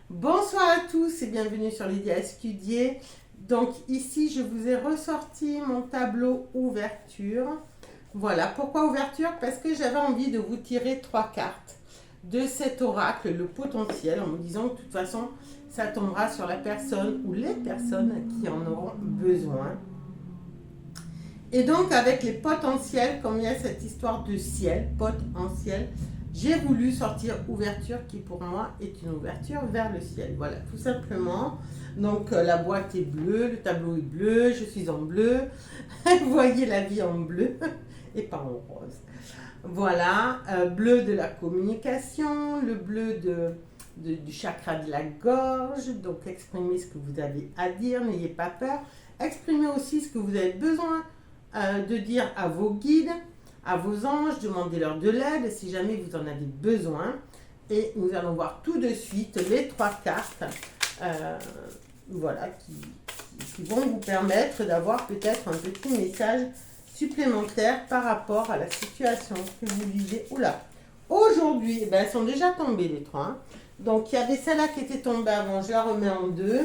Bonsoir à tous et bienvenue sur Lydia Escudier. Donc ici, je vous ai ressorti mon tableau ouverture. Voilà, pourquoi ouverture? Parce que j'avais envie de vous tirer 3 cartes de cet oracle, le potentiel, en me disant que de toute façon, ça tombera sur la personne ou les personnes qui en auront besoin. Et donc avec les potentiels, comme il y a cette histoire de ciel, potentiel, j'ai voulu sortir ouverture qui pour moi est une ouverture vers le ciel. Voilà, tout simplement. Donc la boîte est bleue, le tableau est bleu, je suis en bleu. Vous voyez la vie en bleu et pas en rose. Voilà, bleu de la communication, le bleu du chakra de la gorge. Donc exprimez ce que vous avez à dire, n'ayez pas peur. Exprimez aussi ce que vous avez besoin de dire à vos guides, à vos anges, demandez-leur de l'aide si jamais vous en avez besoin. Et nous allons voir tout de suite les 3 cartes voilà, qui vont vous permettre d'avoir peut-être un petit message supplémentaire par rapport à la situation que vous vivez. Oula, aujourd'hui, elles sont déjà tombées les 3. Hein. Donc il y avait celle-là qui était tombée avant, je la remets en 2.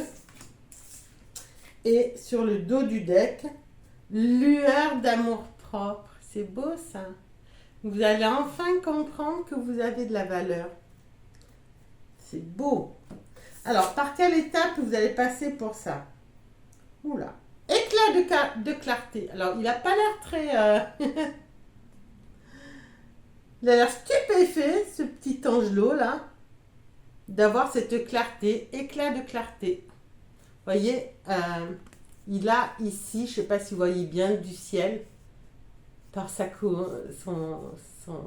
Et sur le dos du deck, lueur d'amour propre. C'est beau ça. Vous allez enfin comprendre que vous avez de la valeur. C'est beau. Alors, par quelle étape vous allez passer pour ça? Oula. Éclat de clarté. Alors, il n'a pas l'air très... il a l'air stupéfait, ce petit angelot là, d'avoir cette clarté, éclat de clarté. Vous voyez, il a ici, je ne sais pas si vous voyez bien, du ciel. Par son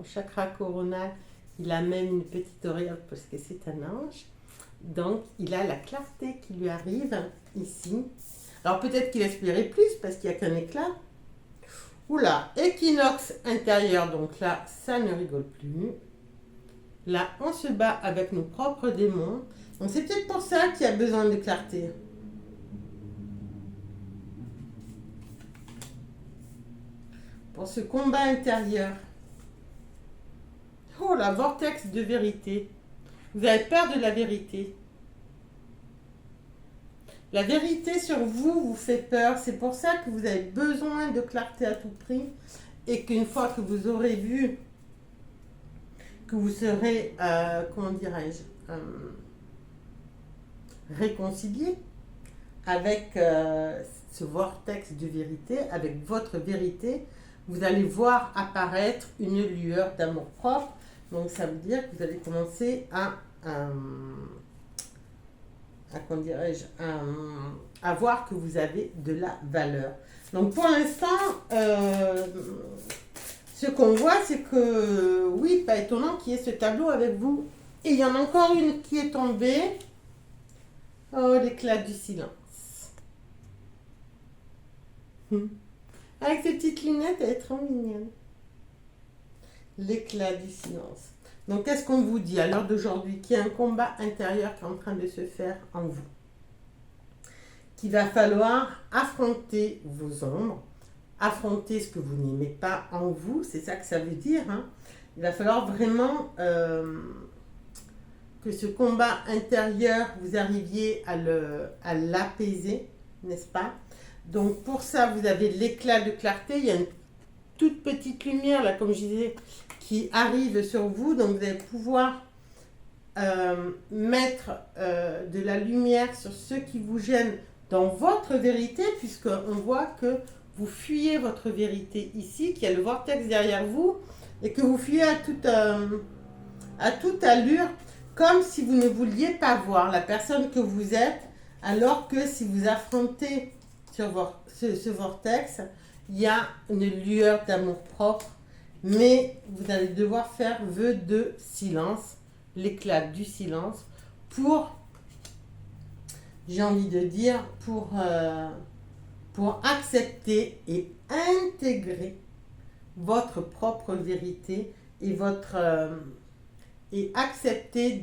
chakra coronal, il a même une petite auréole parce que c'est un ange. Donc, il a la clarté qui lui arrive ici. Alors, peut-être qu'il espérait plus parce qu'il n'y a qu'un éclat. Oula, équinoxe intérieur. Donc là, ça ne rigole plus. Là, on se bat avec nos propres démons. Donc, c'est peut-être pour ça qu'il y a besoin de clarté. Pour ce combat intérieur. Oh, la vortex de vérité. Vous avez peur de la vérité. La vérité sur vous vous fait peur. C'est pour ça que vous avez besoin de clarté à tout prix. Et qu'une fois que vous aurez vu que vous serez, comment dirais-je, réconcilié avec ce vortex de vérité, avec votre vérité, vous allez voir apparaître une lueur d'amour propre. Donc ça veut dire que vous allez commencer comment dirais-je, à voir que vous avez de la valeur. Donc pour l'instant, ce qu'on voit, c'est que, oui, pas étonnant qu'il y ait ce tableau avec vous. Et il y en a encore une qui est tombée. Oh, l'éclat du silence. Avec ses petites lunettes, elle est trop mignonne. L'éclat du silence. Donc, qu'est-ce qu'on vous dit à l'heure d'aujourd'hui? Qu'il y a un combat intérieur qui est en train de se faire en vous. Qu'il va falloir affronter vos ombres, affronter ce que vous n'aimez pas en vous, c'est ça que ça veut dire. Hein. Il va falloir vraiment que ce combat intérieur, vous arriviez à l'apaiser, n'est-ce pas? Donc pour ça, vous avez l'éclat de clarté, il y a une toute petite lumière, là, comme je disais, qui arrive sur vous. Donc vous allez pouvoir mettre de la lumière sur ce qui vous gêne dans votre vérité, puisqu'on voit que vous fuyez votre vérité ici, qu'il y a le vortex derrière vous, et que vous fuyez à toute allure, comme si vous ne vouliez pas voir la personne que vous êtes, alors que si vous affrontez ce vortex, il y a une lueur d'amour propre, mais vous allez devoir faire vœu de silence, l'éclat du silence, pour, j'ai envie de dire, pour accepter et intégrer votre propre vérité et accepter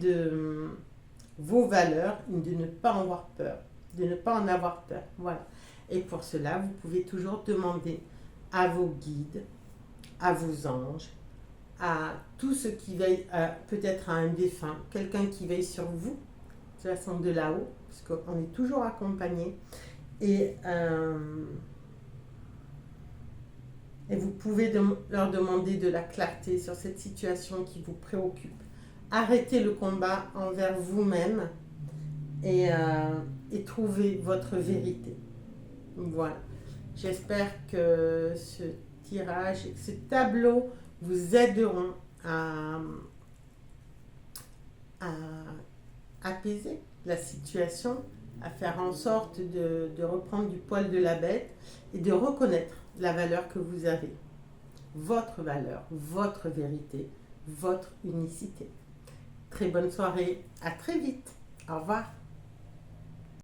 vos valeurs et de ne pas en avoir peur. De ne pas en avoir peur. Voilà. Et pour cela, vous pouvez toujours demander à vos guides, à vos anges, à tout ce qui veille, peut-être à un défunt, quelqu'un qui veille sur vous, toute façon de là-haut, parce qu'on est toujours accompagné. Et vous pouvez leur demander de la clarté sur cette situation qui vous préoccupe. Arrêtez le combat envers vous-même et trouvez votre vérité. Voilà. J'espère que ce tirage et ce tableau vous aideront à apaiser la situation, à faire en sorte de reprendre du poil de la bête et de reconnaître la valeur que vous avez. Votre valeur, votre vérité, votre unicité. Très bonne soirée, à très vite. Au revoir.